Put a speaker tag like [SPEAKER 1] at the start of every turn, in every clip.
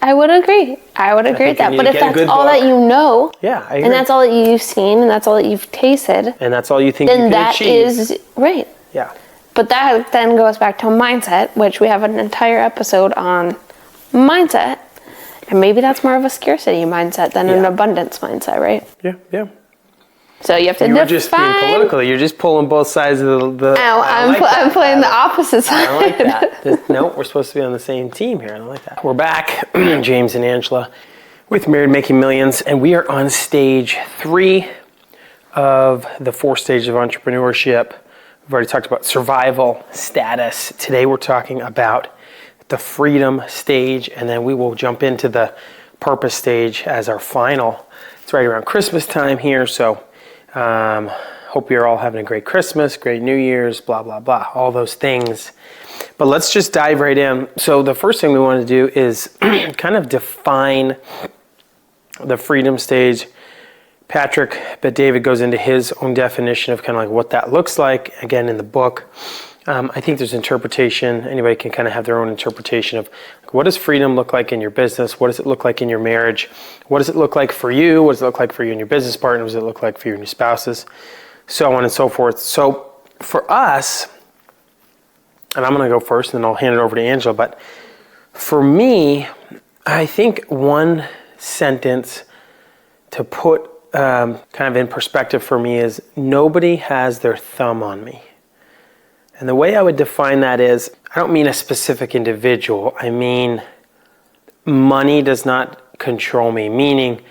[SPEAKER 1] I would agree. I would agree with that. But if that's all
[SPEAKER 2] book.
[SPEAKER 1] that you know,
[SPEAKER 2] yeah, I agree.
[SPEAKER 1] and that's all that you've seen, and that's all that you've tasted,
[SPEAKER 2] and that's all you think
[SPEAKER 1] then
[SPEAKER 2] you can
[SPEAKER 1] that
[SPEAKER 2] achieve.
[SPEAKER 1] is right.
[SPEAKER 2] Yeah.
[SPEAKER 1] But that then goes back to mindset, which we have an entire episode on mindset. And maybe that's more of a scarcity mindset than an abundance mindset, right?
[SPEAKER 2] Yeah.
[SPEAKER 1] So you have to
[SPEAKER 2] You're
[SPEAKER 1] define.
[SPEAKER 2] just being political. You're just pulling both sides of the.
[SPEAKER 1] I'm playing the opposite side.
[SPEAKER 2] I don't like that. No, we're supposed to be on the same team here. I don't like that. We're back, James and Angela, with Married Making Millions, and we are on stage 3 of the 4 stages of entrepreneurship. We've already talked about survival status. Today we're talking about the freedom stage, and then we will jump into the purpose stage as our final. It's right around Christmas time here, so hope you're all having a great Christmas, great New Year's, blah, blah, blah, all those things. But let's just dive right in. So the first thing we want to do is kind of define the freedom stage. Patrick, but David goes into his own definition of kind of like what that looks like, again, in the book. I think there's interpretation. Anybody can kind of have their own interpretation of what does freedom look like in your business? What does it look like in your marriage? What does it look like for you? What does it look like for you and your business partner? What does it look like for you and your spouses? So on and so forth. So for us, and I'm going to go first and then I'll hand it over to Angela, but for me, I think one sentence to put kind of in perspective for me is nobody has their thumb on me. And the way I would define that is, I don't mean a specific individual. I mean, money does not control me, meaning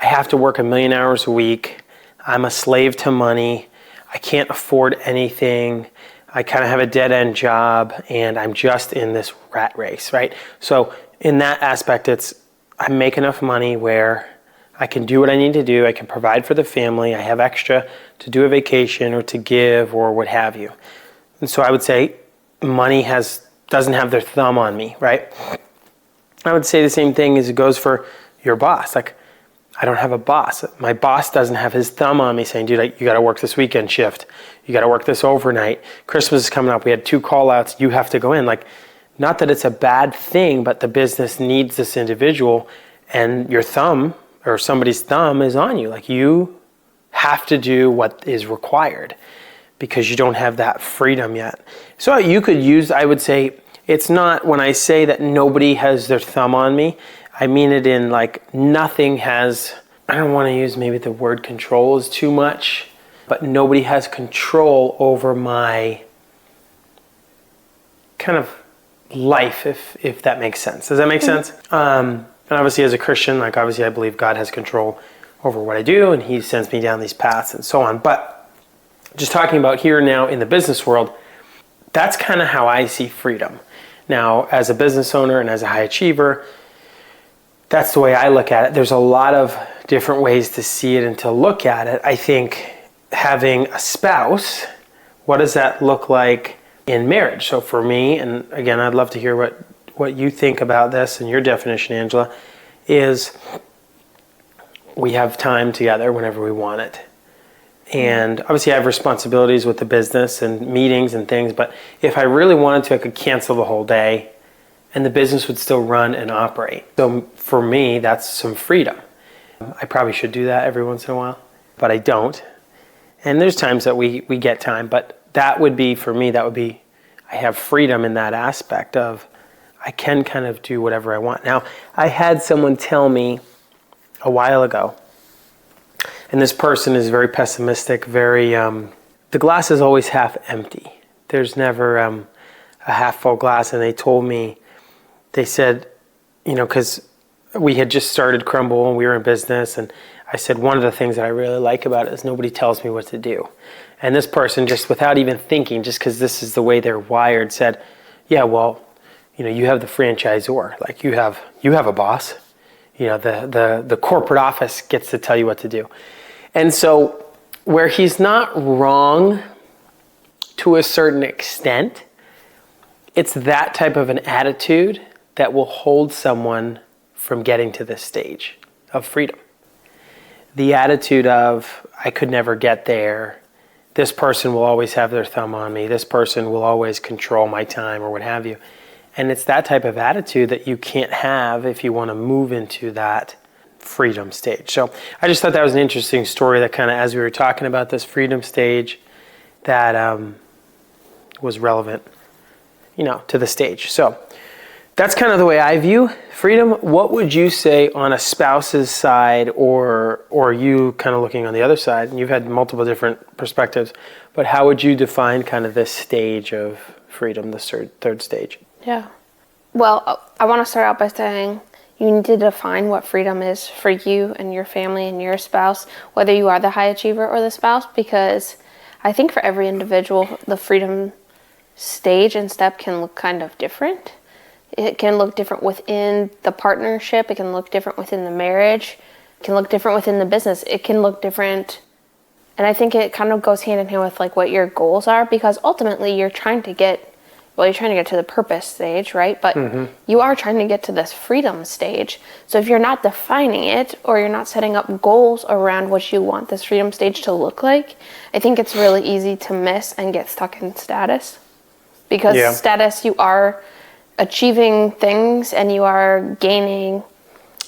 [SPEAKER 2] I have to work 1 million hours a week. I'm a slave to money. I can't afford anything. I kind of have a dead-end job, and I'm just in this rat race, right? So in that aspect, I make enough money where I can do what I need to do. I can provide for the family. I have extra to do a vacation or to give or what have you. And so I would say money doesn't have their thumb on me, right? I would say the same thing as it goes for your boss. Like, I don't have a boss. My boss doesn't have his thumb on me saying, dude, you got to work this weekend shift. You got to work this overnight. Christmas is coming up. We had 2 call outs. You have to go in. Like, not that it's a bad thing, but the business needs this individual, and your thumb or somebody's thumb is on you. Like, you have to do what is required, because you don't have that freedom yet. So you could use, I would say, it's not, when I say that nobody has their thumb on me, I mean it in like nothing has, I don't want to use maybe the word control is too much, but nobody has control over my kind of life, if that makes sense. Does that make sense? And obviously as a Christian, like obviously I believe God has control over what I do, and he sends me down these paths and so on. But just talking about here now in the business world, that's kind of how I see freedom. Now, as a business owner and as a high achiever, that's the way I look at it. There's a lot of different ways to see it and to look at it. I think having a spouse, what does that look like in marriage? So for me, and again, I'd love to hear what you think about this and your definition, Angela, is we have time together whenever we want it. And obviously I have responsibilities with the business and meetings and things, but if I really wanted to, I could cancel the whole day and the business would still run and operate. So for me, that's some freedom. I probably should do that every once in a while, but I don't. And there's times that we get time, but that would be, for me, I have freedom in that aspect of I can kind of do whatever I want. Now, I had someone tell me a while ago, and this person is very pessimistic, the glass is always half empty. There's never a half full glass. And they told me, they said, because we had just started Crumble and we were in business. And I said, one of the things that I really like about it is nobody tells me what to do. And this person, just without even thinking, just because this is the way they're wired, said, yeah, well, you have the franchisor. Like you have a boss. The corporate office gets to tell you what to do. And so where he's not wrong to a certain extent, it's that type of an attitude that will hold someone from getting to this stage of freedom. The attitude of, I could never get there. This person will always have their thumb on me. This person will always control my time or what have you. And it's that type of attitude that you can't have if you want to move into that freedom stage. So I just thought that was an interesting story that kind of, as we were talking about this freedom stage, that was relevant, to the stage. So that's kind of the way I view freedom. What would you say on a spouse's side, or you kind of looking on the other side? And you've had multiple different perspectives, but how would you define kind of this stage of freedom, the third stage?
[SPEAKER 1] Yeah. Well, I want to start out by saying you need to define what freedom is for you and your family and your spouse, whether you are the high achiever or the spouse, because I think for every individual, the freedom stage and step can look kind of different. It can look different within the partnership. It can look different within the marriage. It can look different within the business. It can look different. And I think it kind of goes hand in hand with like what your goals are, because ultimately you're trying to get to the purpose stage, right? But you are trying to get to this freedom stage. So if you're not defining it, or you're not setting up goals around what you want this freedom stage to look like, I think it's really easy to miss and get stuck in status. Because status, you are achieving things and you are gaining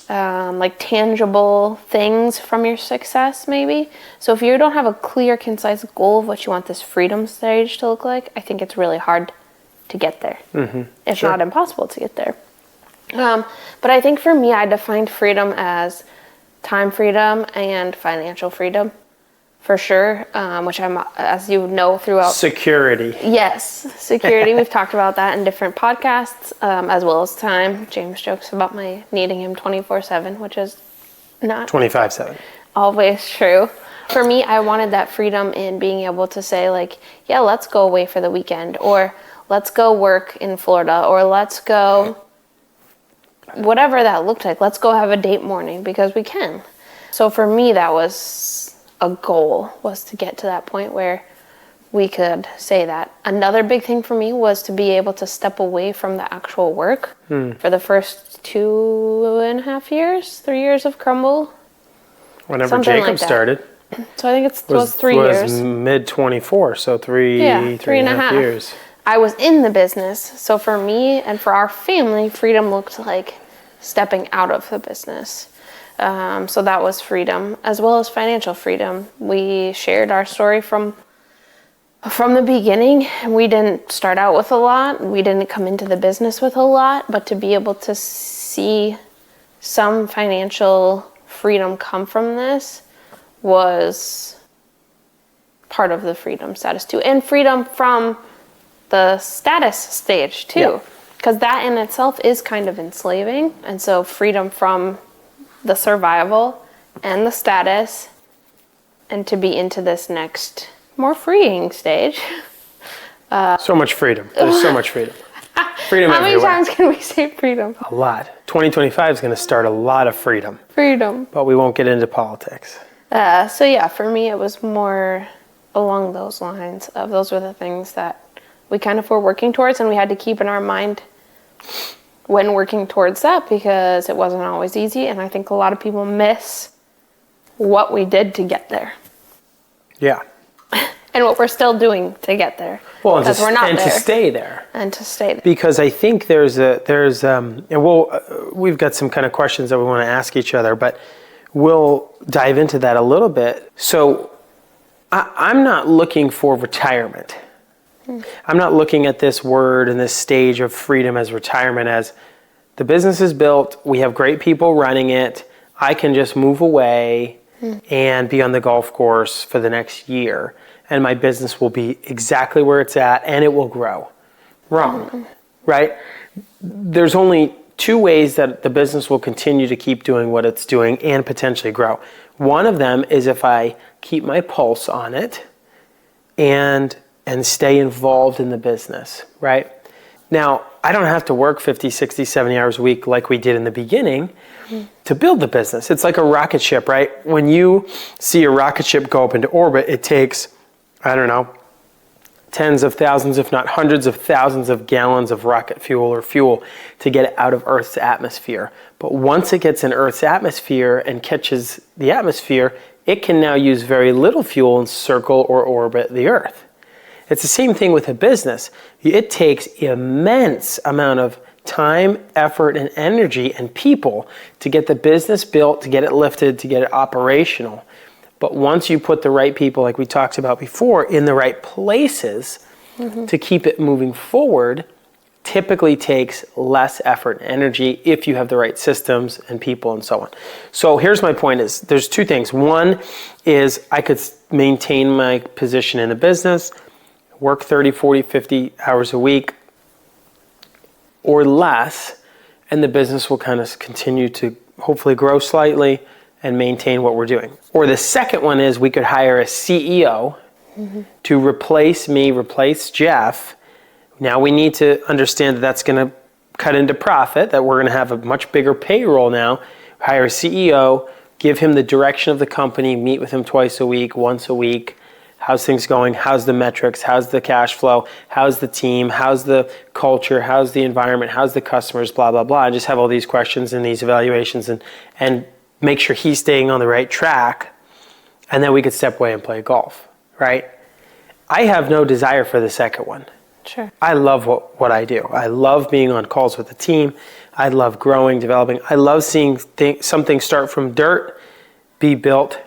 [SPEAKER 1] like tangible things from your success, maybe. So if you don't have a clear, concise goal of what you want this freedom stage to look like, I think it's really hard to get there. If not impossible to get there. But I think for me, I defined freedom as time freedom and financial freedom, for sure, which I'm, as you know, throughout...
[SPEAKER 2] Security.
[SPEAKER 1] Yes, security. We've talked about that in different podcasts, as well as time. James jokes about my needing him 24/7, which is not...
[SPEAKER 2] 25/7.
[SPEAKER 1] Always true. For me, I wanted that freedom in being able to say, like, yeah, let's go away for the weekend, or let's go work in Florida, or let's go, whatever that looked like, let's go have a date morning, because we can. So for me, that was a goal, was to get to that point where we could say that. Another big thing for me was to be able to step away from the actual work for the first 2.5 years, 3 years of Crumble.
[SPEAKER 2] Whenever
[SPEAKER 1] Something
[SPEAKER 2] Jacob
[SPEAKER 1] like that.
[SPEAKER 2] started.
[SPEAKER 1] So I think it was 3 years.
[SPEAKER 2] Was mid 24, so three and a half years.
[SPEAKER 1] I was in the business, so for me and for our family, freedom looked like stepping out of the business. So that was freedom, as well as financial freedom. We shared our story from the beginning. We didn't start out with a lot. We didn't come into the business with a lot, but to be able to see some financial freedom come from this was part of the freedom status too. And freedom from the status stage too, because that in itself is kind of enslaving. And so freedom from the survival and the status, and to be into this next more freeing stage.
[SPEAKER 2] So much freedom. There's so much freedom. Freedom
[SPEAKER 1] How many
[SPEAKER 2] everywhere.
[SPEAKER 1] times can we say freedom?
[SPEAKER 2] A lot. 2025 is going to start a lot of freedom.
[SPEAKER 1] Freedom.
[SPEAKER 2] But we won't get into politics.
[SPEAKER 1] So yeah, for me it was more along those lines of those were the things that we kind of were working towards, and we had to keep in our mind when working towards that, because it wasn't always easy, and I think a lot of people miss what we did to get there.
[SPEAKER 2] Yeah.
[SPEAKER 1] And what we're still doing to get there.
[SPEAKER 2] Well,
[SPEAKER 1] because we're not there.
[SPEAKER 2] To stay there.
[SPEAKER 1] And to stay there.
[SPEAKER 2] Because I think we've got some kind of questions that we want to ask each other, but we'll dive into that a little bit. So I'm not looking for retirement. I'm not looking at this word and this stage of freedom as retirement, as the business is built, we have great people running it, I can just move away and be on the golf course for the next year, and my business will be exactly where it's at and it will grow. Wrong, right? There's only two ways that the business will continue to keep doing what it's doing and potentially grow. One of them is if I keep my pulse on it and stay involved in the business, right? Now, I don't have to work 50, 60, 70 hours a week like we did in the beginning to build the business. It's like a rocket ship, right? When you see a rocket ship go up into orbit, it takes, I don't know, tens of thousands, if not hundreds of thousands of gallons of rocket fuel or fuel to get it out of Earth's atmosphere. But once it gets in Earth's atmosphere and catches the atmosphere, it can now use very little fuel and circle or orbit the Earth. It's the same thing with a business. It takes immense amount of time, effort, and energy and people to get the business built, to get it lifted, to get it operational. But once you put the right people, like we talked about before, in the right places to keep it moving forward, typically takes less effort and energy if you have the right systems and people and so on. So here's my point is, there's two things. One is I could maintain my position in the business, work 30, 40, 50 hours a week or less, and the business will kind of continue to hopefully grow slightly and maintain what we're doing. Or the second one is we could hire a CEO to replace me, replace Jeff. Now we need to understand that that's going to cut into profit, that we're going to have a much bigger payroll now. Hire a CEO, give him the direction of the company, meet with him twice a week, once a week. How's things going? How's the metrics? How's the cash flow? How's the team? How's the culture? How's the environment? How's the customers? Blah, blah, blah. And just have all these questions and these evaluations and make sure he's staying on the right track. And then we could step away and play golf, right? I have no desire for the second one.
[SPEAKER 1] Sure.
[SPEAKER 2] I love what I do. I love being on calls with the team. I love growing, developing. I love seeing something start from dirt, be built,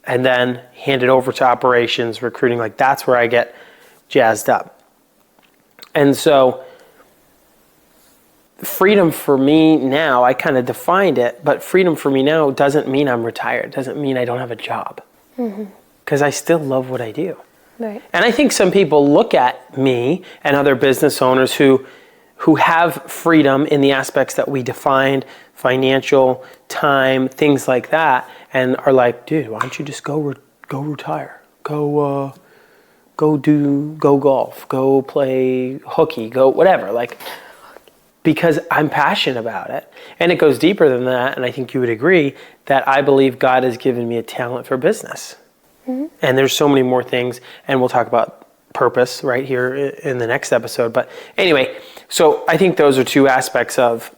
[SPEAKER 2] and then hand it over to operations, recruiting. Like, that's where I get jazzed up. And so freedom for me now, I kind of defined it, but freedom for me now doesn't mean I'm retired. Doesn't mean I don't have a job. Because I still love what I do.
[SPEAKER 1] Right.
[SPEAKER 2] And I think some people look at me and other business owners who have freedom in the aspects that we defined, financial, time, things like that, and are like, dude, why don't you just go retire, go golf, go play hooky, go whatever, like, because I'm passionate about it. And it goes deeper than that, and I think you would agree that I believe God has given me a talent for business. And there's so many more things, and we'll talk about purpose right here in the next episode. But anyway, so I think those are two aspects of,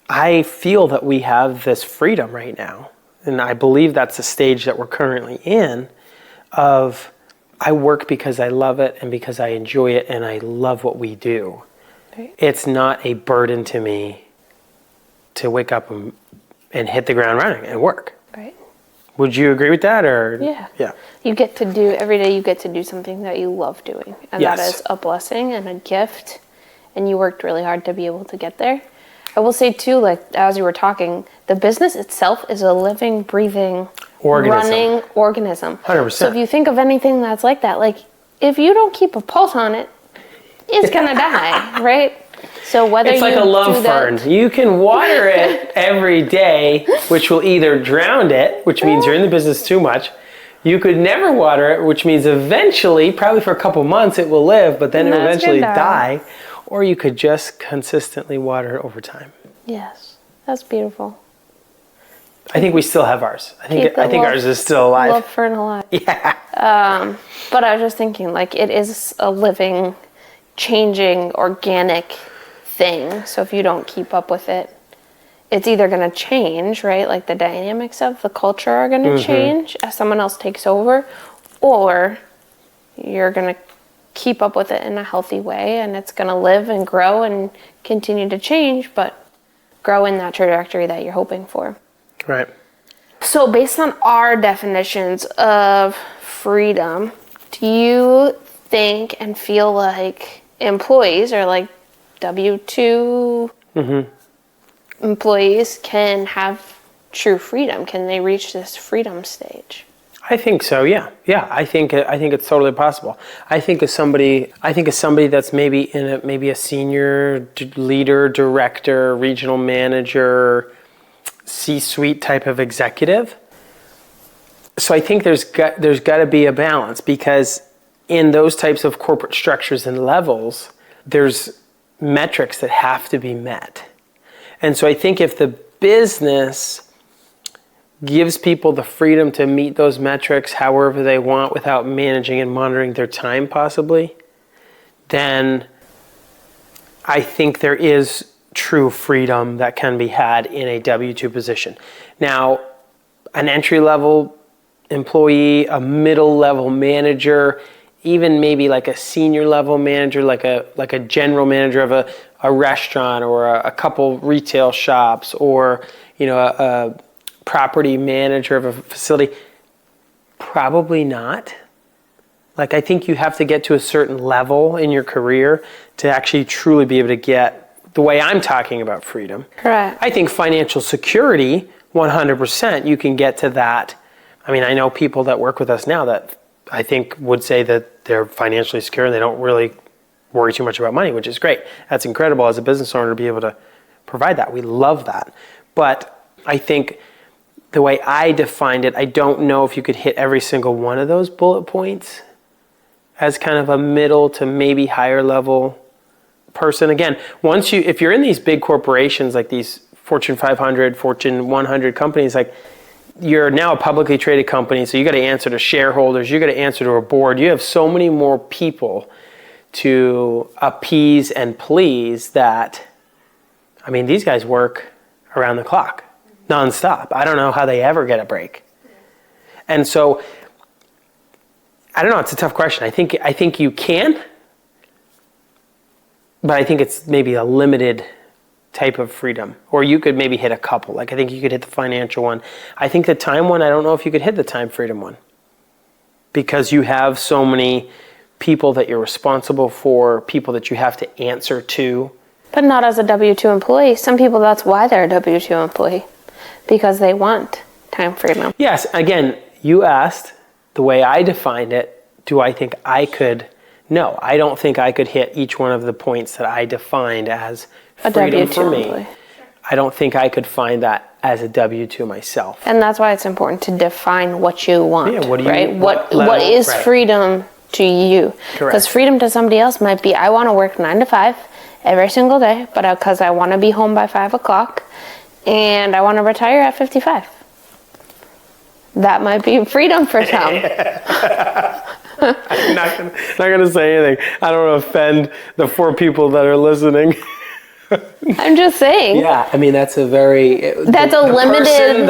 [SPEAKER 2] I feel that we have this freedom right now, and I believe that's the stage that we're currently in, of I work because I love it and because I enjoy it and I love what we do. Right. It's not a burden to me to wake up and hit the ground running and work.
[SPEAKER 1] Right.
[SPEAKER 2] Would you agree with that, or?
[SPEAKER 1] Yeah. You get to do, every day you get to do something that you love doing. And that is a blessing and a gift. And you worked really hard to be able to get there. I will say too, like, as you were talking, the business itself is a living, breathing, running organism.
[SPEAKER 2] 100%.
[SPEAKER 1] So if you think of anything that's like that, like, if you don't keep a pulse on it, it's going to die, right? So whether
[SPEAKER 2] it's like a love fern. You can water it every day, which will either drown it, which means you're in the business too much. You could never water it, which means eventually, probably for a couple months, it will live, but then it'll eventually die. Or you could just consistently water it over time.
[SPEAKER 1] Yes, that's beautiful.
[SPEAKER 2] I think we still have ours. I think ours is still alive.
[SPEAKER 1] Love fern alive.
[SPEAKER 2] Yeah.
[SPEAKER 1] But I was just thinking, like, it is a living, changing, organic thing. So if you don't keep up with it, it's either going to change, right? Like the dynamics of the culture are going to change as someone else takes over, or you're going to keep up with it in a healthy way and it's going to live and grow and continue to change, but grow in that trajectory that you're hoping for.
[SPEAKER 2] Right.
[SPEAKER 1] So based on our definitions of freedom, do you think and feel like employees or like W-2 employees can have true freedom? Can they reach this freedom stage?
[SPEAKER 2] I think so. Yeah. I think it's totally possible. I think as somebody that's maybe in maybe a senior leader, director, regional manager, C-suite type of executive. So I think there's got to be a balance, because in those types of corporate structures and levels, there's metrics that have to be met. And so I think if the business gives people the freedom to meet those metrics however they want without managing and monitoring their time possibly, then I think there is true freedom that can be had in a W-2 position. Now, an entry-level employee, a middle-level manager even maybe like a senior level manager, like a general manager of a restaurant or a couple retail shops, or a property manager of a facility? Probably not. Like, I think you have to get to a certain level in your career to actually truly be able to get the way I'm talking about freedom.
[SPEAKER 1] Correct.
[SPEAKER 2] I think financial security, 100%, you can get to that. I mean, I know people that work with us now that I think would say that they're financially secure and they don't really worry too much about money, which is great. That's incredible as a business owner to be able to provide that. We love that. But I think the way I defined it, I don't know if you could hit every single one of those bullet points as kind of a middle to maybe higher level person. Again, if you're in these big corporations, like these Fortune 500, Fortune 100 companies, like, you're now a publicly traded company, so you got to answer to shareholders, you got to answer to a board. You have so many more people to appease and please that, I mean, these guys work around the clock, nonstop. I don't know how they ever get a break. And so, I don't know, it's a tough question. I think you can, but I think it's maybe a limited type of freedom. Or you could maybe hit a couple. Like, I think you could hit the financial one. I think the time one, I don't know if you could hit the time freedom one, because you have so many people that you're responsible for, people that you have to answer to.
[SPEAKER 1] But not as a W-2 employee. Some people, that's why they're a W-2 employee, because they want time freedom.
[SPEAKER 2] Yes, again, you asked, the way I defined it, do I think I could? No, I don't think I could hit each one of the points that I defined as freedom for me. Employee. I don't think I could find that as a W-2 myself.
[SPEAKER 1] And that's why it's important to define what you want. Yeah, what do you, right? What is freedom to you? Because freedom to somebody else might be, I want to work 9 to 5 every single day, but because I want to be home by 5 o'clock and I want to retire at 55. That might be freedom for some.
[SPEAKER 2] I'm not gonna say anything. I don't want to offend the 4 people that are listening.
[SPEAKER 1] I'm just saying.
[SPEAKER 2] Yeah, I mean, that's a very limited.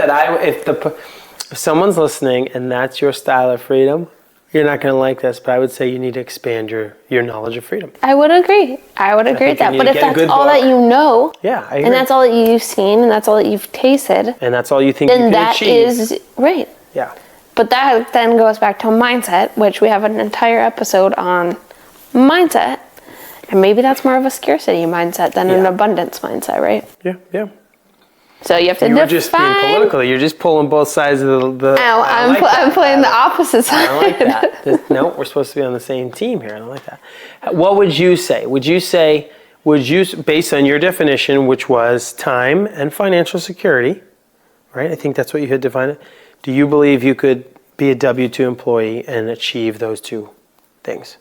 [SPEAKER 2] If someone's listening and that's your style of freedom, you're not going to like this. But I would say you need to expand your knowledge of freedom.
[SPEAKER 1] I would agree. I would agree with that. But if that's all that you know,
[SPEAKER 2] yeah, I agree.
[SPEAKER 1] And that's all that you've seen, and that's all that you've tasted,
[SPEAKER 2] and that's all you think you can achieve,
[SPEAKER 1] then that is right.
[SPEAKER 2] Yeah.
[SPEAKER 1] But that then goes back to mindset, which we have an entire episode on mindset. And maybe that's more of a scarcity mindset than an abundance mindset, right?
[SPEAKER 2] Yeah.
[SPEAKER 1] So you have to define.
[SPEAKER 2] You're just being political. You're just pulling both sides of the.
[SPEAKER 1] I'm playing the opposite side.
[SPEAKER 2] I don't like that. No, we're supposed to be on the same team here. I don't like that. What would you say? Would you, based on your definition, which was time and financial security, right? I think that's what you had defined it. Do you believe you could be a W-2 employee and achieve those two things?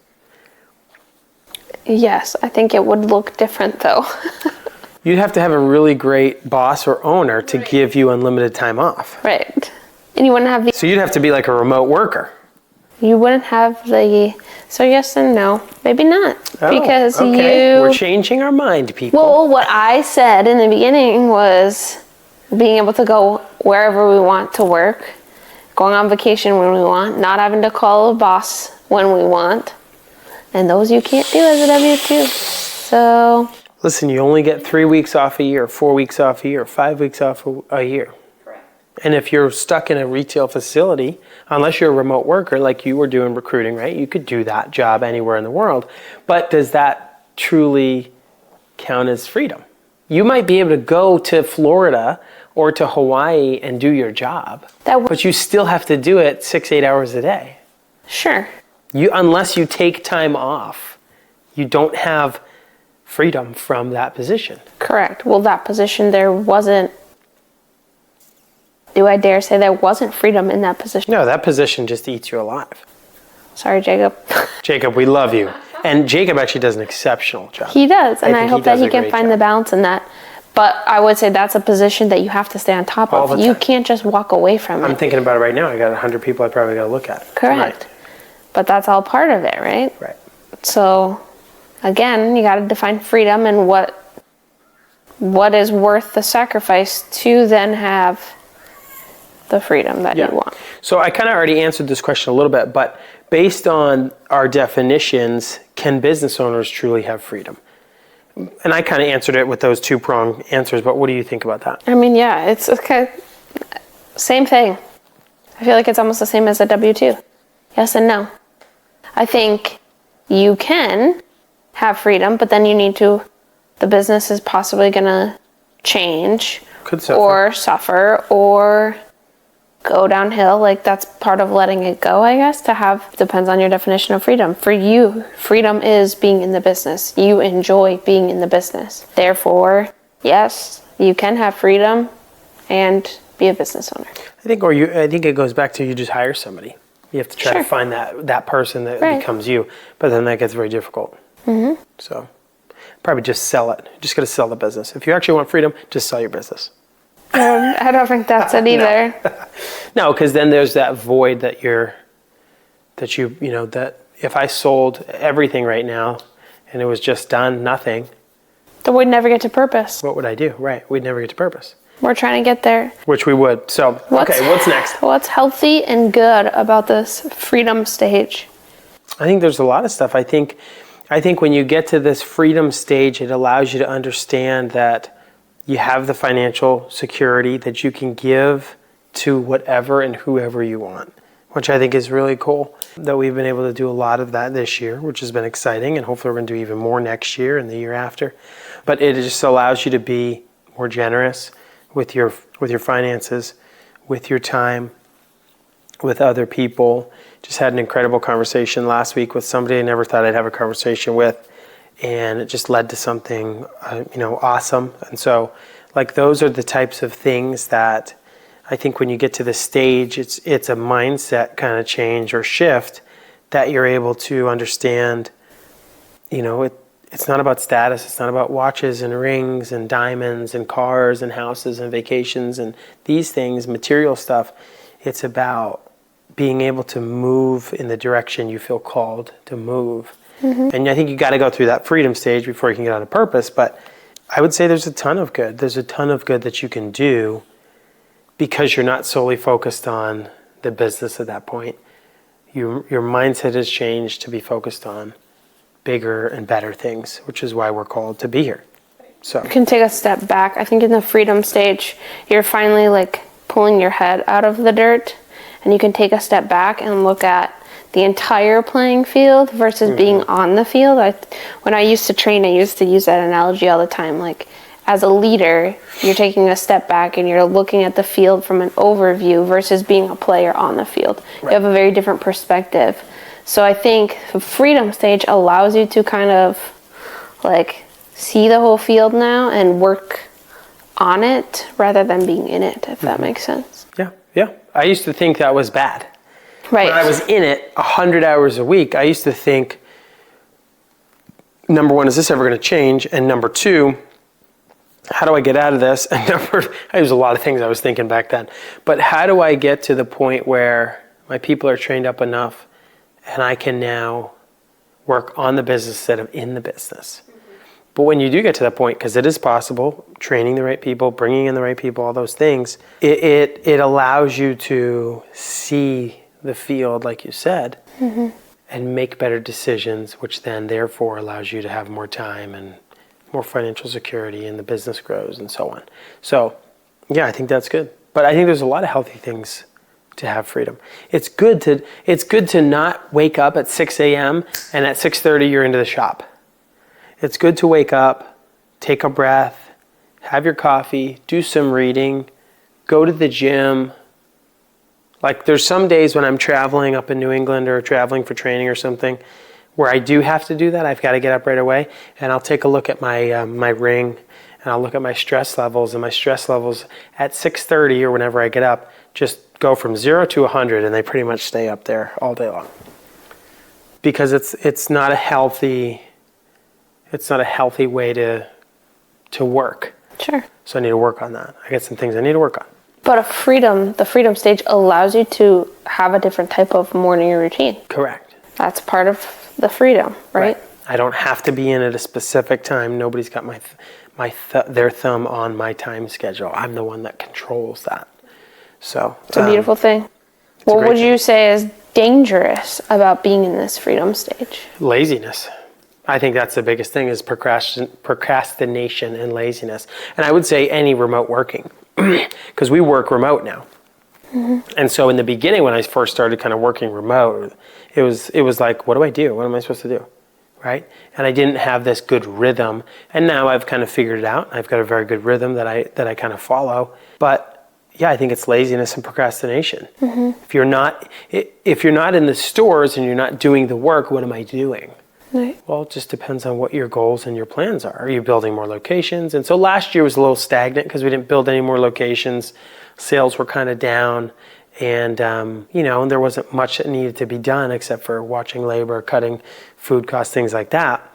[SPEAKER 1] Yes, I think it would look different though.
[SPEAKER 2] You'd have to have a really great boss or owner to give you unlimited time off.
[SPEAKER 1] Right. And you wouldn't have
[SPEAKER 2] So you'd have to be like a remote worker.
[SPEAKER 1] You wouldn't have so yes and no. Maybe not.
[SPEAKER 2] Oh,
[SPEAKER 1] because
[SPEAKER 2] okay. We're changing our mind, people.
[SPEAKER 1] Well, what I said in the beginning was being able to go wherever we want to work, going on vacation when we want, not having to call a boss when we want. And those you can't do as a W-2. So.
[SPEAKER 2] Listen, you only get 3 weeks off a year, 4 weeks off a year, 5 weeks off a year. Correct. And if you're stuck in a retail facility, unless you're a remote worker like you were doing recruiting, right? You could do that job anywhere in the world. But does that truly count as freedom? You might be able to go to Florida or to Hawaii and do your job, but you still have to do it 6-8 hours a day.
[SPEAKER 1] Sure.
[SPEAKER 2] Unless you take time off, you don't have freedom from that position.
[SPEAKER 1] Correct. Well, that position, do I dare say there wasn't freedom in that position?
[SPEAKER 2] No, that position just eats you alive.
[SPEAKER 1] Sorry, Jacob.
[SPEAKER 2] Jacob, we love you. And Jacob actually does an exceptional job.
[SPEAKER 1] He does, and I hope that he can find the balance in that. But I would say that's a position that you have to stay on top of. You can't just walk away from it.
[SPEAKER 2] I'm thinking about it right now. I got 100 people I probably got to look at.
[SPEAKER 1] Correct. Tonight. But that's all part of it, right?
[SPEAKER 2] Right.
[SPEAKER 1] So, again, you got to define freedom and what is worth the sacrifice to then have the freedom that you want.
[SPEAKER 2] So I kind of already answered this question a little bit, but based on our definitions, can business owners truly have freedom? And I kind of answered it with those two-pronged answers, but what do you think about that?
[SPEAKER 1] I mean, yeah, it's okay. Same thing. I feel like it's almost the same as a W-2. Yes and no. I think you can have freedom, but then you need to, the business is possibly going to change or suffer or go downhill. Like, that's part of letting it go, I guess, to have, depends on your definition of freedom. For you, freedom is being in the business. You enjoy being in the business. Therefore, yes, you can have freedom and be a business owner.
[SPEAKER 2] I think it goes back to you just hire somebody. You have to try to find that person that becomes you, but then that gets very difficult. Mm-hmm. So probably just sell it. Just got to sell the business. If you actually want freedom, just sell your business.
[SPEAKER 1] I don't think that's it either.
[SPEAKER 2] No, because then there's that void that if I sold everything right now and it was just done, nothing.
[SPEAKER 1] Then we'd never get to purpose.
[SPEAKER 2] What would I do? Right, we'd never get to purpose.
[SPEAKER 1] We're trying to get there.
[SPEAKER 2] Which we would. So, what's next?
[SPEAKER 1] What's healthy and good about this freedom stage?
[SPEAKER 2] I think there's a lot of stuff. I think when you get to this freedom stage, it allows you to understand that you have the financial security that you can give to whatever and whoever you want, which I think is really cool. That we've been able to do a lot of that this year, which has been exciting, and hopefully we're going to do even more next year and the year after. But it just allows you to be more generous with your finances, with your time, with other people. Just had an incredible conversation last week with somebody I never thought I'd have a conversation with, and it just led to something awesome. And so, like, those are the types of things that I think when you get to this stage, it's a mindset kind of change or shift that you're able to understand. It's not about status. It's not about watches and rings and diamonds and cars and houses and vacations and these things, material stuff. It's about being able to move in the direction you feel called to move. Mm-hmm. And I think you got to go through that freedom stage before you can get on a purpose. But I would say there's a ton of good. There's a ton of good that you can do because you're not solely focused on the business at that point. Your mindset has changed to be focused on bigger and better things, which is why we're called to be here. So
[SPEAKER 1] you can take a step back. I think in the freedom stage, you're finally like pulling your head out of the dirt, and you can take a step back and look at the entire playing field versus being on the field. When I used to train, I used to use that analogy all the time. Like, as a leader, you're taking a step back and you're looking at the field from an overview versus being a player on the field. Right. You have a very different perspective. So I think the freedom stage allows you to kind of like see the whole field now and work on it rather than being in it, if that makes sense.
[SPEAKER 2] Yeah. I used to think that was bad.
[SPEAKER 1] Right.
[SPEAKER 2] When I was in it 100 hours a week, I used to think, number one, is this ever going to change? And number two, how do I get out of this? And there's a lot of things I was thinking back then. But how do I get to the point where my people are trained up enough and I can now work on the business instead of in the business? But when you do get to that point, because it is possible, training the right people, bringing in the right people, all those things, it allows you to see the field, like you said, and make better decisions, which then therefore allows you to have more time and more financial security, and the business grows and so on. So, yeah, I think that's good. But I think there's a lot of healthy things to have freedom. It's good to not wake up at 6 a.m. and at 6:30 you're into the shop. It's good to wake up, take a breath, have your coffee, do some reading, go to the gym. Like, there's some days when I'm traveling up in New England or traveling for training or something where I do have to do that. I've got to get up right away, and I'll take a look at my my ring, and I'll look at my stress levels, and my stress levels at 6:30 or whenever I get up just go from 0 to 100, and they pretty much stay up there all day long. Because it's not a healthy way to work.
[SPEAKER 1] Sure.
[SPEAKER 2] So I need to work on that. I got some things I need to work on.
[SPEAKER 1] But the freedom stage allows you to have a different type of morning routine.
[SPEAKER 2] Correct.
[SPEAKER 1] That's part of the freedom, right?
[SPEAKER 2] I don't have to be in at a specific time. Nobody's got their thumb on my time schedule. I'm the one that controls that. So
[SPEAKER 1] it's a beautiful thing. What would you say is dangerous about being in this freedom stage?
[SPEAKER 2] Laziness. I think that's the biggest thing is procrastination and laziness. And I would say any remote working, because we work remote now. And so in the beginning, when I first started kind of working remote, it was like, what do I do? What am I supposed to do? Right? And I didn't have this good rhythm. And now I've kind of figured it out. I've got a very good rhythm that I kind of follow. But yeah, I think it's laziness and procrastination. If you're not in the stores and you're not doing the work, what am I doing?
[SPEAKER 1] Right.
[SPEAKER 2] Well, it just depends on what your goals and your plans are. Are you building more locations? And so last year was a little stagnant because we didn't build any more locations. Sales were kind of down, and and there wasn't much that needed to be done except for watching labor, cutting food costs, things like that.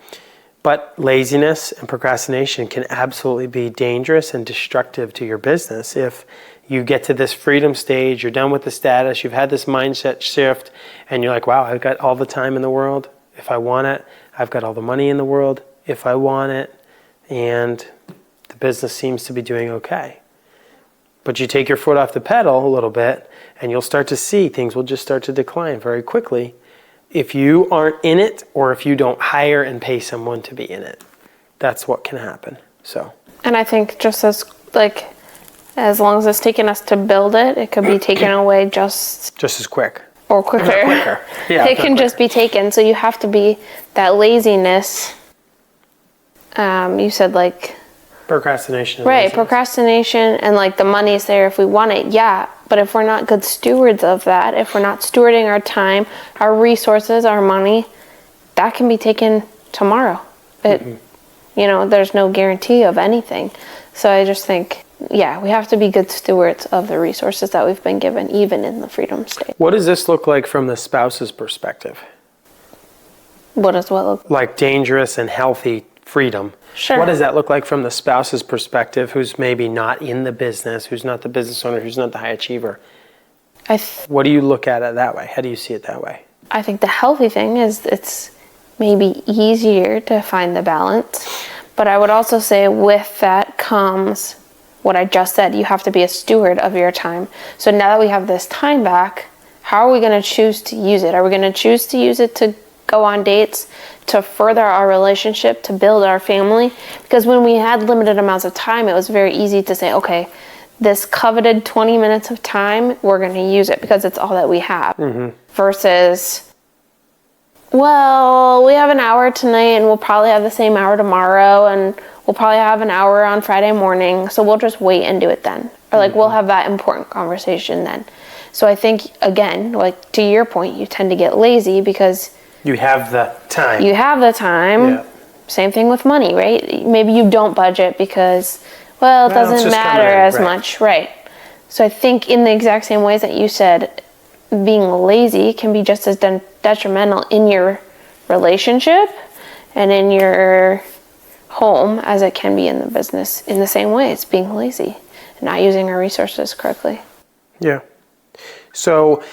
[SPEAKER 2] But laziness and procrastination can absolutely be dangerous and destructive to your business if you get to this freedom stage, you're done with the status, you've had this mindset shift, and you're like, wow, I've got all the time in the world if I want it. I've got all the money in the world if I want it, and the business seems to be doing okay. But you take your foot off the pedal a little bit, and you'll start to see things will just start to decline very quickly if you aren't in it or if you don't hire and pay someone to be in it. That's what can happen. So.
[SPEAKER 1] And I think just as long as it's taken us to build it, it could be taken away just
[SPEAKER 2] as quick.
[SPEAKER 1] Or quicker.
[SPEAKER 2] Quicker. Yeah,
[SPEAKER 1] it can just be taken. So you have to be that laziness. You said
[SPEAKER 2] procrastination.
[SPEAKER 1] Right, procrastination, and the money's there if we want it, yeah. But if we're not good stewards of that, if we're not stewarding our time, our resources, our money, that can be taken tomorrow. There's no guarantee of anything. So I just think, yeah, we have to be good stewards of the resources that we've been given, even in the freedom state.
[SPEAKER 2] What does this look like from the spouse's perspective?
[SPEAKER 1] What does what look
[SPEAKER 2] like? Dangerous and healthy freedom.
[SPEAKER 1] Sure.
[SPEAKER 2] What does that look like from the spouse's perspective, who's maybe not in the business, who's not the business owner, who's not the high achiever? What do you look at it that way? How do you see it that way?
[SPEAKER 1] I think the healthy thing is it's maybe easier to find the balance. But I would also say with that comes what I just said. You have to be a steward of your time. So now that we have this time back, how are we going to choose to use it? Are we going to choose to use it to go on dates, to further our relationship, to build our family? Because when we had limited amounts of time, it was very easy to say, okay, this coveted 20 minutes of time, we're going to use it because it's all that we have. Versus, well, we have an hour tonight and we'll probably have the same hour tomorrow, and we'll probably have an hour on Friday morning, so we'll just wait and do it then. Or we'll have that important conversation then. So I think, again, to your point, you tend to get lazy because
[SPEAKER 2] you have the time.
[SPEAKER 1] Yeah. Same thing with money, right? Maybe you don't budget because, it doesn't matter as much. Right. So I think in the exact same ways that you said, being lazy can be just as detrimental in your relationship and in your home as it can be in the business. In the same way, it's being lazy and not using our resources correctly.
[SPEAKER 2] Yeah. So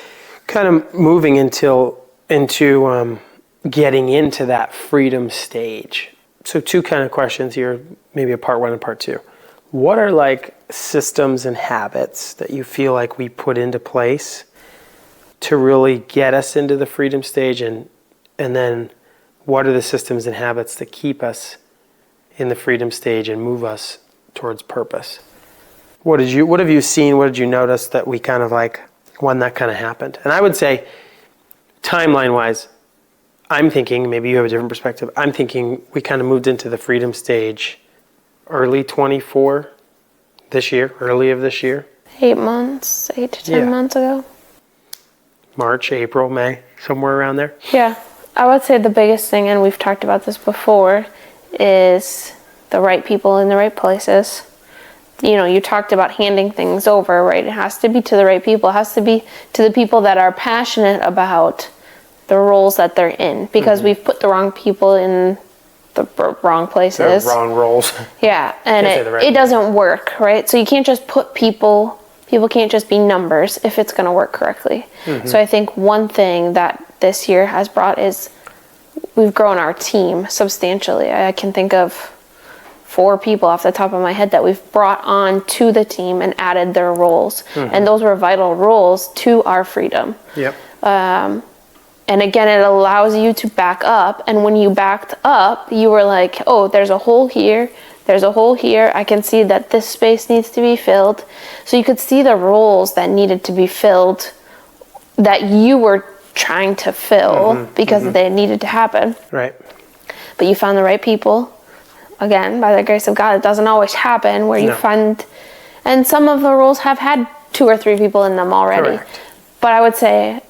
[SPEAKER 2] kind of moving into getting into that freedom stage. So two kind of questions here, maybe a part one and part two. What are systems and habits that you feel like we put into place to really get us into the freedom stage, and then what are the systems and habits that keep us in the freedom stage and move us towards purpose? What have you seen? What did you notice that we kind of when that kind of happened? And I would say, timeline-wise, I'm thinking, maybe you have a different perspective, I'm thinking we kind of moved into the freedom stage early 24 this year, early of this year.
[SPEAKER 1] 8 to 10 months ago.
[SPEAKER 2] March, April, May, somewhere around there.
[SPEAKER 1] Yeah. I would say the biggest thing, and we've talked about this before, is the right people in the right places. You talked about handing things over, right? It has to be to the right people. It has to be to the people that are passionate about the roles that they're in, because we've put the wrong people in the wrong places.
[SPEAKER 2] The wrong roles.
[SPEAKER 1] Yeah, and it doesn't work, right? So you can't just put people can't just be numbers if it's going to work correctly. So I think one thing that this year has brought is we've grown our team substantially. I can think of 4 people off the top of my head that we've brought on to the team and added their roles. And those were vital roles to our freedom.
[SPEAKER 2] Yep.
[SPEAKER 1] And again, it allows you to back up. And when you backed up, you were like, oh, there's a hole here. There's a hole here. I can see that this space needs to be filled. So you could see the roles that needed to be filled that you were trying to fill because they needed to happen.
[SPEAKER 2] Right.
[SPEAKER 1] But you found the right people. Again, by the grace of God, it doesn't always happen where you find, and some of the roles have had 2 or 3 people in them already.
[SPEAKER 2] Correct.
[SPEAKER 1] But I would say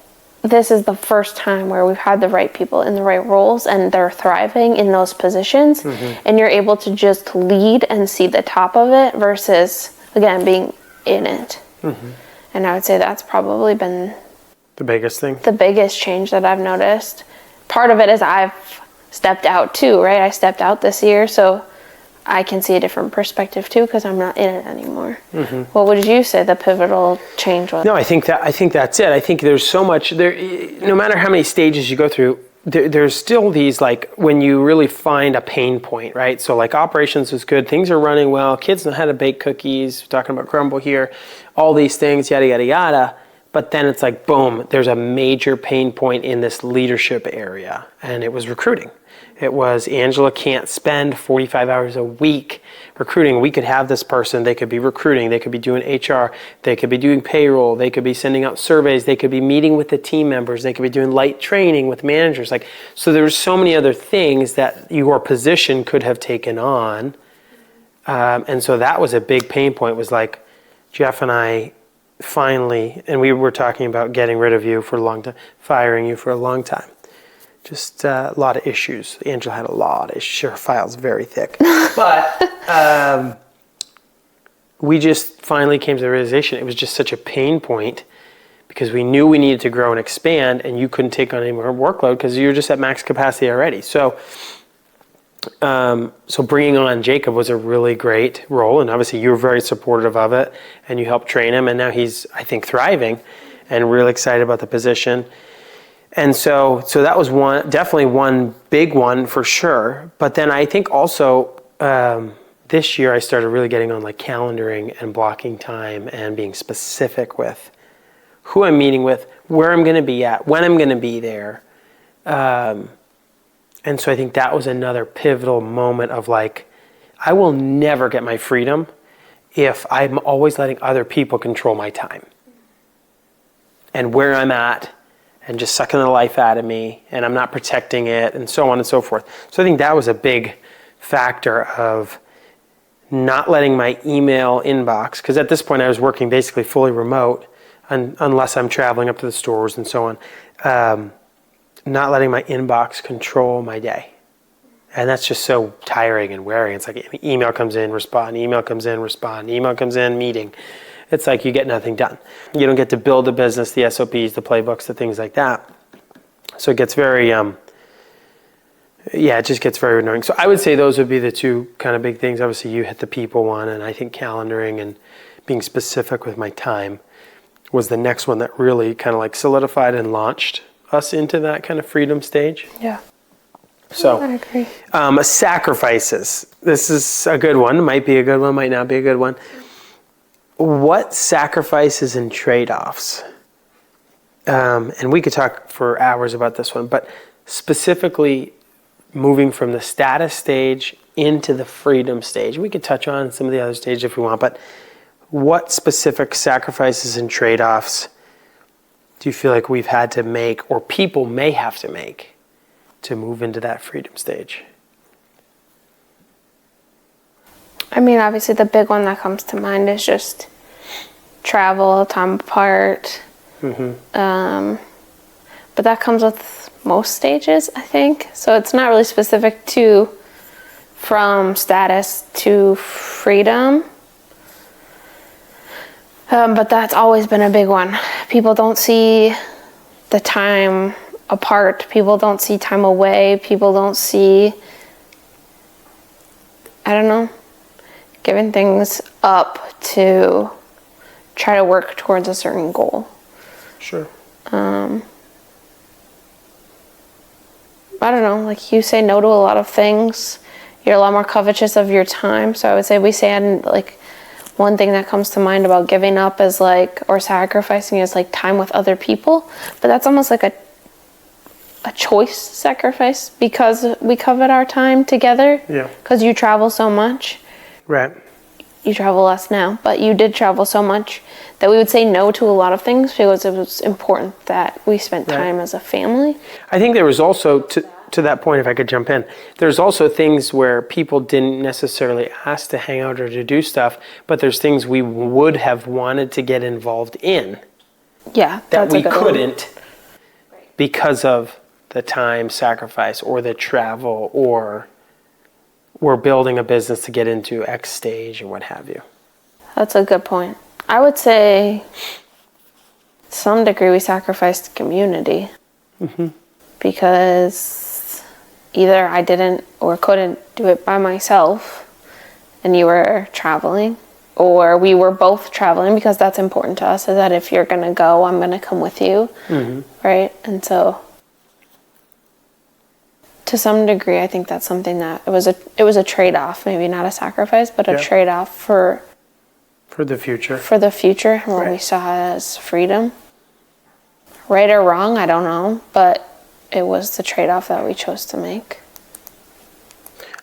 [SPEAKER 1] this is the first time where we've had the right people in the right roles and they're thriving in those positions, and you're able to just lead and see the top of it versus, again, being in it. And I would say that's probably been
[SPEAKER 2] the biggest thing.
[SPEAKER 1] The biggest change that I've noticed. Part of it is I've stepped out too, right? I stepped out this year, so I can see a different perspective too because I'm not in it anymore. What would you say the pivotal change was?
[SPEAKER 2] No, I think that's it. I think there's so much there. No matter how many stages you go through, there's still these, like, when you really find a pain point, right? So like operations was good, things are running well, kids know how to bake cookies, we're talking about crumble here, all these things, yada yada yada. But then it's like, boom, there's a major pain point in this leadership area, and it was recruiting. It was Angela can't spend 45 hours a week recruiting. We could have this person, they could be recruiting, they could be doing HR, they could be doing payroll, they could be sending out surveys, they could be meeting with the team members, they could be doing light training with managers. Like, so there were so many other things that your position could have taken on. And so that was a big pain point, was like Jeff and I finally, and we were talking about getting rid of you for a long time, firing you for a long time. Just a lot of issues. Angela had a lot of issues. Her file's very thick. But we just finally came to the realization it was just such a pain point because we knew we needed to grow and expand, and you couldn't take on any more workload because you were just at max capacity already. So bringing on Jacob was a really great role, and obviously you were very supportive of it, and you helped train him, and now he's, I think, thriving and really excited about the position. And so that was definitely one big one for sure. But then I think also this year I started really getting on like calendaring and blocking time and being specific with who I'm meeting with, where I'm going to be at, when I'm going to be there. And so I think that was another pivotal moment of like, I will never get my freedom if I'm always letting other people control my time and where I'm at, and just sucking the life out of me, and I'm not protecting it, and so on and so forth. So I think that was a big factor of not letting my email inbox, because at this point I was working basically fully remote, unless I'm traveling up to the stores and so on, not letting my inbox control my day. And that's just so tiring and wearing. It's like email comes in, respond, email comes in, respond, email comes in, meeting. It's like you get nothing done. You don't get to build the business, the SOPs, the playbooks, the things like that. So it gets very, it just gets very annoying. So I would say those would be the two kind of big things. Obviously you hit the people one, and I think calendaring and being specific with my time was the next one that really kind of like solidified and launched us into that kind of freedom stage.
[SPEAKER 1] Yeah.
[SPEAKER 2] So,
[SPEAKER 1] I agree.
[SPEAKER 2] Sacrifices. This is a good one. Might be a good one, might not be a good one. What sacrifices and trade-offs? And we could talk for hours about this one, but specifically moving from the status stage into the freedom stage. We could touch on some of the other stages if we want, but what specific sacrifices and trade-offs do you feel like we've had to make, or people may have to make, to move into that freedom stage?
[SPEAKER 1] I mean, obviously the big one that comes to mind is just travel, time apart. But that comes with most stages, I think. So it's not really specific to from status to freedom. But that's always been a big one. People don't see the time apart. People don't see time away. People don't see, I don't know, giving things up to try to work towards a certain goal.
[SPEAKER 2] Sure.
[SPEAKER 1] I don't know, like you say no to a lot of things. You're a lot more covetous of your time. So I would say we say like one thing that comes to mind about giving up is like, or sacrificing is like time with other people. But that's almost like a choice sacrifice because we covet our time together.
[SPEAKER 2] Yeah.
[SPEAKER 1] Because you travel so much.
[SPEAKER 2] Right.
[SPEAKER 1] You travel less now, but you did travel so much that we would say no to a lot of things because it was important that we spent time as a family.
[SPEAKER 2] I think there was also, to that point, if I could jump in, there's also things where people didn't necessarily ask to hang out or to do stuff, but there's things we would have wanted to get involved in.
[SPEAKER 1] Yeah,
[SPEAKER 2] that we couldn't because of the time sacrifice or the travel, or we're building a business to get into X stage or what have you.
[SPEAKER 1] That's a good point. I would say to some degree we sacrificed community because either I didn't or couldn't do it by myself and you were traveling, or we were both traveling because that's important to us, is that if you're going to go, I'm going to come with you, right? And so to some degree, I think that's something that it was a trade-off, maybe not a sacrifice, but a trade-off for
[SPEAKER 2] the future.
[SPEAKER 1] For the future, and what we saw as freedom. Right or wrong, I don't know, but it was the trade-off that we chose to make.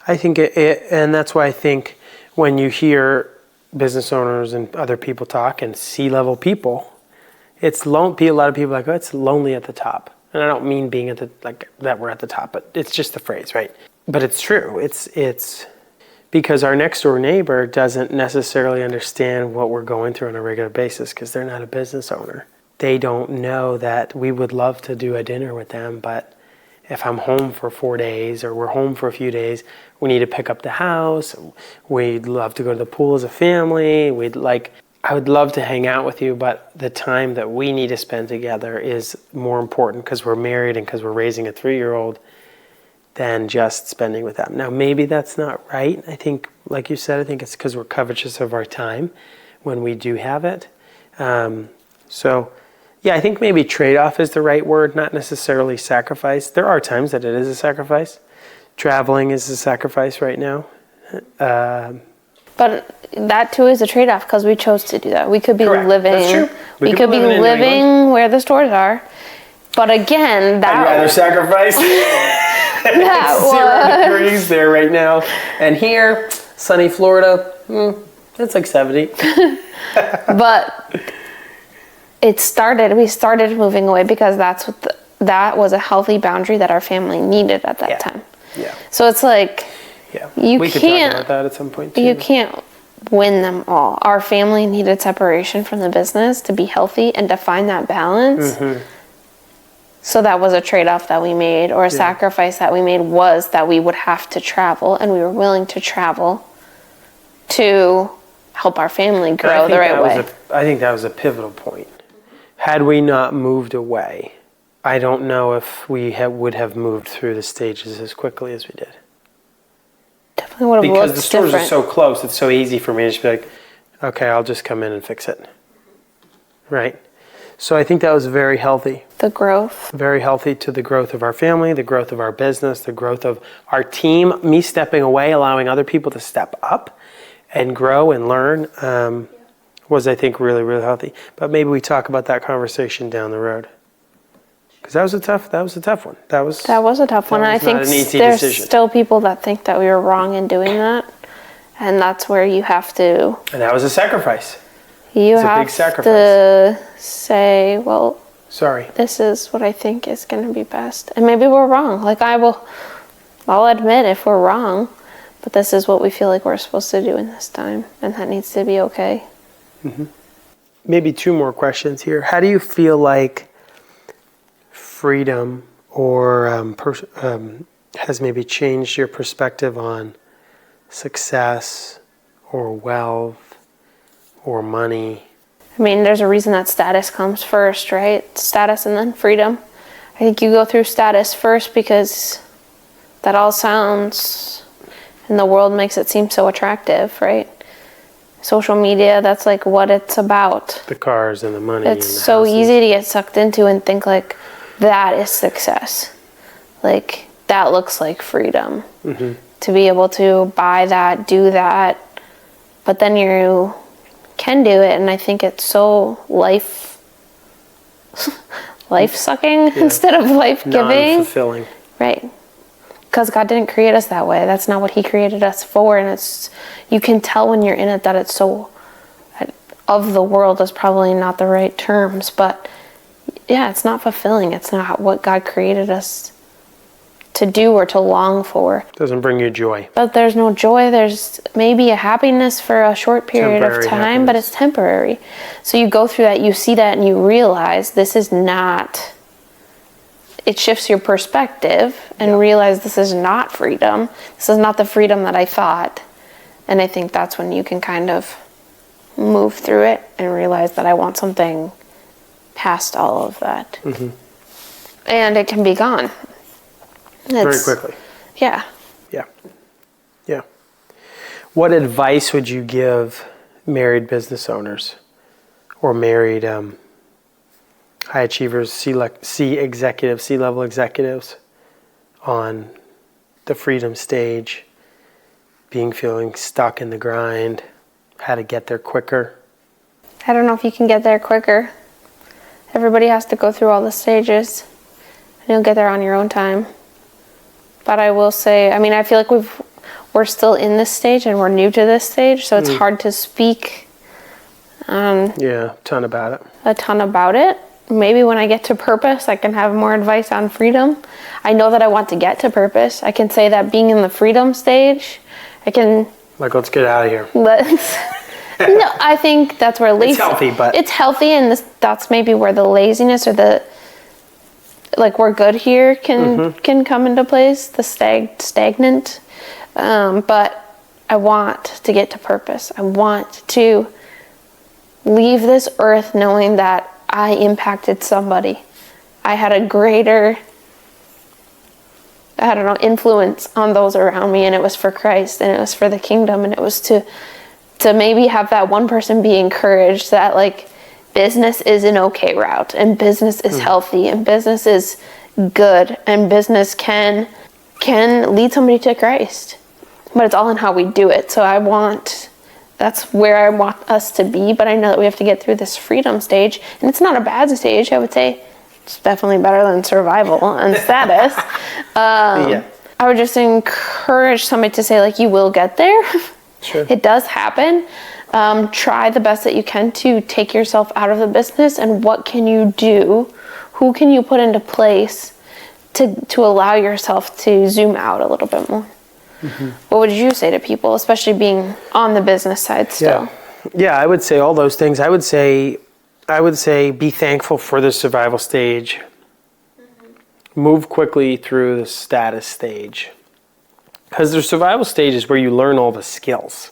[SPEAKER 2] I think and that's why I think when you hear business owners and other people talk, and C-level people, it's a lot of people are like, oh, it's lonely at the top. And I don't mean being at the, like, that we're at the top, but it's just the phrase, right? But it's true. It's because our next door neighbor doesn't necessarily understand what we're going through on a regular basis because they're not a business owner. They don't know that we would love to do a dinner with them, but if I'm home for 4 days or we're home for a few days, we need to pick up the house. We'd love to go to the pool as a family. I would love to hang out with you, but the time that we need to spend together is more important because we're married and because we're raising a 3-year-old than just spending with them. Now, maybe that's not right. I think, like you said, I think it's because we're covetous of our time when we do have it. I think maybe trade-off is the right word, not necessarily sacrifice. There are times that it is a sacrifice. Traveling is a sacrifice right now.
[SPEAKER 1] But that too is a trade-off because we chose to do that. We could be living.
[SPEAKER 2] That's true.
[SPEAKER 1] We could be living where the stores are. But again,
[SPEAKER 2] I'd rather sacrifice.
[SPEAKER 1] That
[SPEAKER 2] 0 degrees there right now, and here, sunny Florida, it's like 70.
[SPEAKER 1] But we started moving away because that was a healthy boundary that our family needed at that time.
[SPEAKER 2] Yeah.
[SPEAKER 1] So it's like,
[SPEAKER 2] we could talk about that at some point too.
[SPEAKER 1] You can't win them all. Our family needed separation from the business to be healthy and to find that balance. So that was a trade-off that we made, or a sacrifice that we made, was that we would have to travel, and we were willing to travel to help our family grow the right way.
[SPEAKER 2] I think that was a pivotal point. Had we not moved away, I don't know if we would have moved through the stages as quickly as we did.
[SPEAKER 1] Definitely would have
[SPEAKER 2] because
[SPEAKER 1] looked
[SPEAKER 2] the stores
[SPEAKER 1] different.
[SPEAKER 2] are so close, it's so easy for me to just be like, okay, I'll just come in and fix it. Right? So I think that was very healthy.
[SPEAKER 1] The growth.
[SPEAKER 2] Very healthy to the growth of our family, the growth of our business, the growth of our team. Me stepping away, allowing other people to step up and grow and learn was, I think, really, really healthy. But maybe we talk about that conversation down the road. Because that was a tough one. That was a tough one.
[SPEAKER 1] I think there's still people that think that we were wrong in doing that. And that's where you have to...
[SPEAKER 2] And that was a sacrifice.
[SPEAKER 1] You have to say, well, this is what I think is going to be best. And maybe we're wrong. Like, I'll admit if we're wrong, but this is what we feel like we're supposed to do in this time. And that needs to be okay.
[SPEAKER 2] Maybe 2 more questions here. How do you feel like freedom or has maybe changed your perspective on success or wealth or money?
[SPEAKER 1] I mean, there's a reason that status comes first, right? Status and then freedom. I think you go through status first because that all sounds, and the world makes it seem so attractive, right? Social media, that's like what it's about.
[SPEAKER 2] The cars and the money.
[SPEAKER 1] It's so easy to get sucked into and think like that is success. Like that looks like freedom. To be able to buy that, do that. But then you can do it, and I think it's so life-sucking instead of life-giving.
[SPEAKER 2] Non-fulfilling.
[SPEAKER 1] Right. Because God didn't create us that way. That's not what he created us for. And you can tell when you're in it that it's so, of the world is probably not the right terms, but yeah, it's not fulfilling. It's not what God created us to do or to long for.
[SPEAKER 2] Doesn't bring you joy.
[SPEAKER 1] But there's no joy. There's maybe a happiness for a short period of time, but it's temporary. So you go through that, you see that, and you realize this is not, it shifts your perspective and realize this is not freedom. This is not the freedom that I thought. And I think that's when you can kind of move through it and realize that I want something past all of that. Mm-hmm. And it can be gone.
[SPEAKER 2] Very quickly.
[SPEAKER 1] Yeah.
[SPEAKER 2] Yeah. Yeah. What advice would you give married business owners or married high achievers, C-level executives on the freedom stage, feeling stuck in the grind, how to get there quicker?
[SPEAKER 1] I don't know if you can get there quicker. Everybody has to go through all the stages, and you'll get there on your own time. But I will say, I mean, I feel like we're still in this stage and we're new to this stage, so it's hard to speak a ton about it. Maybe when I get to purpose, I can have more advice on freedom. I know that I want to get to purpose. I can say that being in the freedom stage, I can...
[SPEAKER 2] Let's get out of here.
[SPEAKER 1] No, I think that's where lazy...
[SPEAKER 2] It's healthy, but...
[SPEAKER 1] It's healthy, and that's maybe where the laziness or the... we're good here can come into place, the stagnant. But I want to get to purpose. I want to leave this earth knowing that I impacted somebody. I had a greater, influence on those around me, and it was for Christ, and it was for the kingdom, and it was to maybe have that one person be encouraged that business is an okay route, and business is healthy, and business is good, and business can lead somebody to Christ. But it's all in how we do it. So that's where I want us to be, but I know that we have to get through this freedom stage, and it's not a bad stage. I would say it's definitely better than survival and status. I would just encourage somebody to say, you will get there.
[SPEAKER 2] Sure.
[SPEAKER 1] It does happen. Try the best that you can to take yourself out of the business, and what can you do? Who can you put into place to allow yourself to zoom out a little bit more? Mm-hmm. What would you say to people, especially being on the business side still?
[SPEAKER 2] Yeah, I would say all those things. I would say be thankful for the survival stage. Mm-hmm. Move quickly through the status stage. Because the survival stage is where you learn all the skills.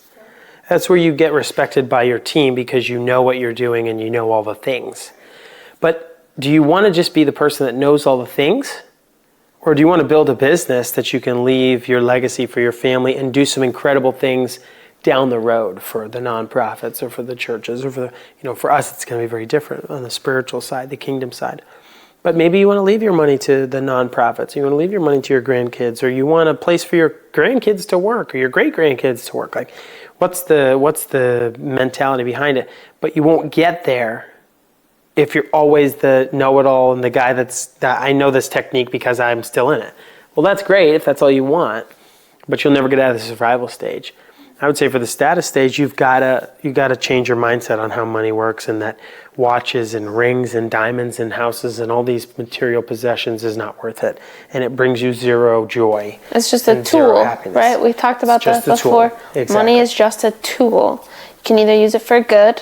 [SPEAKER 2] That's where you get respected by your team because you know what you're doing and you know all the things. But do you want to just be the person that knows all the things? Or do you want to build a business that you can leave your legacy for your family and do some incredible things down the road for the nonprofits or for the churches or for us it's going to be very different on the spiritual side, the kingdom side. But maybe you want to leave your money to the nonprofits, you want to leave your money to your grandkids, or you want a place for your grandkids to work or your great-grandkids to work. What's the mentality behind it? But you won't get there if you're always the know-it-all and the guy that I know this technique because I'm still in it. Well, that's great if that's all you want, but you'll never get out of the survival stage. I would say for the status stage, you've got to change your mindset on how money works, and that watches and rings and diamonds and houses and all these material possessions is not worth it, and it brings you zero joy.
[SPEAKER 1] It's just a tool, right? We've talked about that before. Exactly. Money is just a tool. You can either use it for good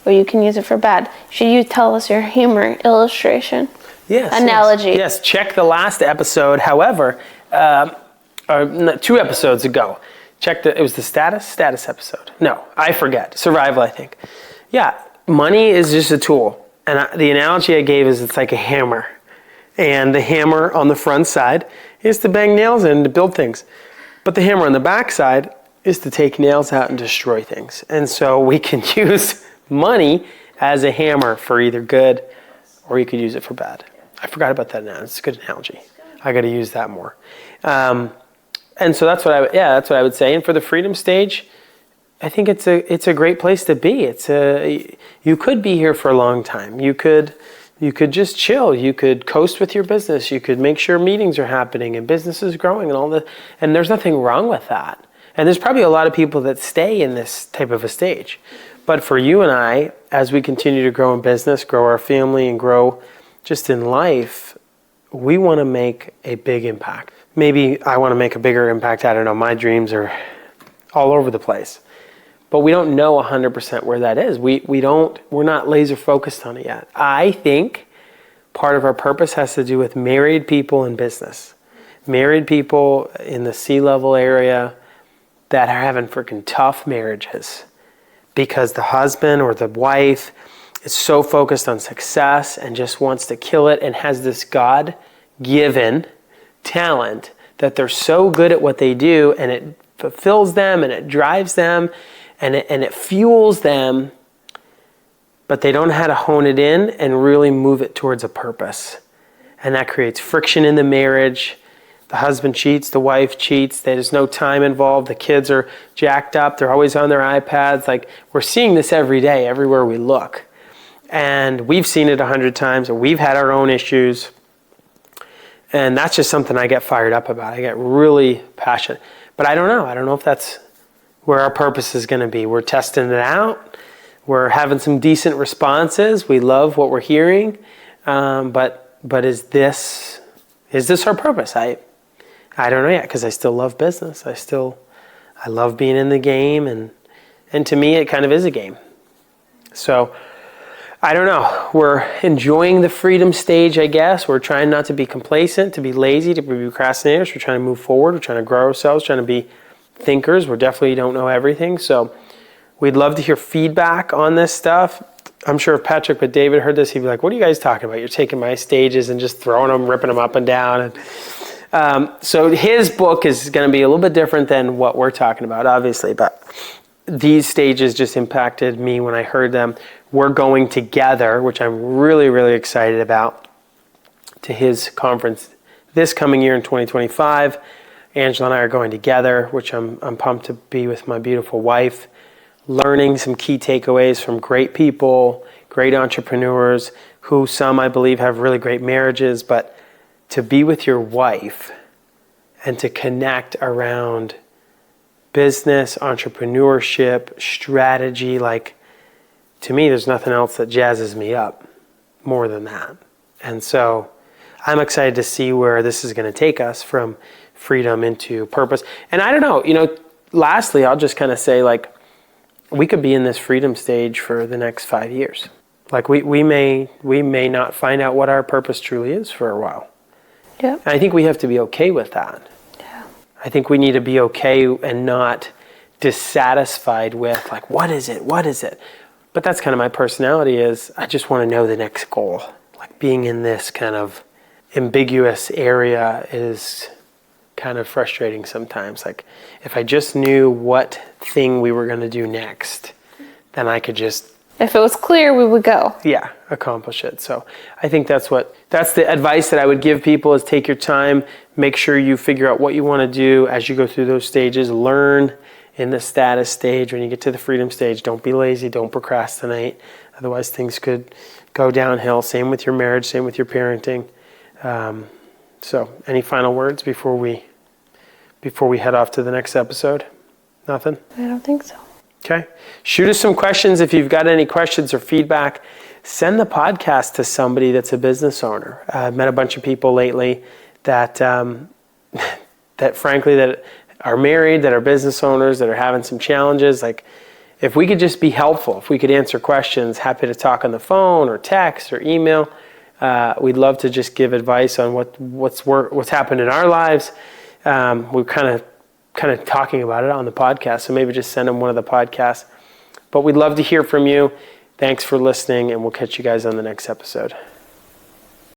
[SPEAKER 1] or you can use it for bad. Should you tell us your humor illustration?
[SPEAKER 2] Yes.
[SPEAKER 1] Analogy.
[SPEAKER 2] Yes. Check the last episode. However, 2 episodes ago, it was the status episode. No, I forget. Survival, I think. Yeah, money is just a tool. And the analogy I gave is it's like a hammer. And the hammer on the front side is to bang nails in to build things. But the hammer on the back side is to take nails out and destroy things. And so we can use money as a hammer for either good, or you could use it for bad. I forgot about that now. It's a good analogy. I got to use that more. And so that's what I would say. And for the freedom stage, I think it's a great place to be. You could be here for a long time. You could just chill. You could coast with your business. You could make sure meetings are happening and business is growing and there's nothing wrong with that. And there's probably a lot of people that stay in this type of a stage. But for you and I, as we continue to grow in business, grow our family, and grow just in life, we want to make a big impact. Maybe I want to make a bigger impact. I don't know. My dreams are all over the place. But we don't know 100% where that is. We're not laser focused on it yet. I think part of our purpose has to do with married people in business. Married people in the C-level area that are having freaking tough marriages because the husband or the wife is so focused on success and just wants to kill it and has this God-given talent that they're so good at what they do, and it fulfills them and it drives them and it fuels them, but they don't know how to hone it in and really move it towards a purpose. And that creates friction in the marriage. The husband cheats, the wife cheats, there's no time involved, the kids are jacked up, they're always on their iPads. Like, we're seeing this every day, everywhere we look. And we've seen it 100 times, and we've had our own issues. And that's just something I get fired up about. I get really passionate. But I don't know. I don't know if that's where our purpose is going to be. We're testing it out. We're having some decent responses. We love what we're hearing. But is this our purpose? I don't know yet, because I still love business. I love being in the game, and to me it kind of is a game. So I don't know. We're enjoying the freedom stage, I guess. We're trying not to be complacent, to be lazy, to be procrastinators. We're trying to move forward. We're trying to grow ourselves, trying to be thinkers. We definitely don't know everything. So we'd love to hear feedback on this stuff. I'm sure if Patrick but David heard this, he'd be like, what are you guys talking about? You're taking my stages and just throwing them, ripping them up and down. So his book is going to be a little bit different than what we're talking about, obviously. But these stages just impacted me when I heard them. We're going together, which I'm really, really excited about, to his conference this coming year in 2025. Angela and I are going together, which I'm pumped to be with my beautiful wife, learning some key takeaways from great people, great entrepreneurs, who some I believe have really great marriages. But to be with your wife and to connect around business, entrepreneurship, strategy, like, to me, there's nothing else that jazzes me up more than that. And so I'm excited to see where this is going to take us from freedom into purpose. And I don't know, lastly, I'll just kind of say, like, we could be in this freedom stage for the next 5 years. Like, we may not find out what our purpose truly is for a while.
[SPEAKER 1] Yeah.
[SPEAKER 2] And I think we have to be okay with that.
[SPEAKER 1] Yeah.
[SPEAKER 2] I think we need to be okay and not dissatisfied with, like, what is it? What is it? But that's kind of my personality, is I just want to know the next goal. Like, being in this kind of ambiguous area is kind of frustrating sometimes. Like, if I just knew what thing we were going to do next, then I could just...
[SPEAKER 1] If it was clear, we would go.
[SPEAKER 2] Yeah, accomplish it. So I think that's the advice that I would give people, is take your time, make sure you figure out what you want to do as you go through those stages. Learn in the status stage. When you get to the freedom stage, don't be lazy, don't procrastinate. Otherwise things could go downhill. Same with your marriage, same with your parenting. So any final words before we head off to the next episode? Nothing?
[SPEAKER 1] I don't think so.
[SPEAKER 2] Okay. Shoot us some questions. If you've got any questions or feedback, send the podcast to somebody that's a business owner. I've met a bunch of people lately that frankly that are married, that are business owners, that are having some challenges. Like, if we could just be helpful, if we could answer questions, happy to talk on the phone or text or email. We'd love to just give advice on what's happened in our lives. We're kind of talking about it on the podcast, so maybe just send them one of the podcasts. But we'd love to hear from you. Thanks for listening, and we'll catch you guys on the next episode.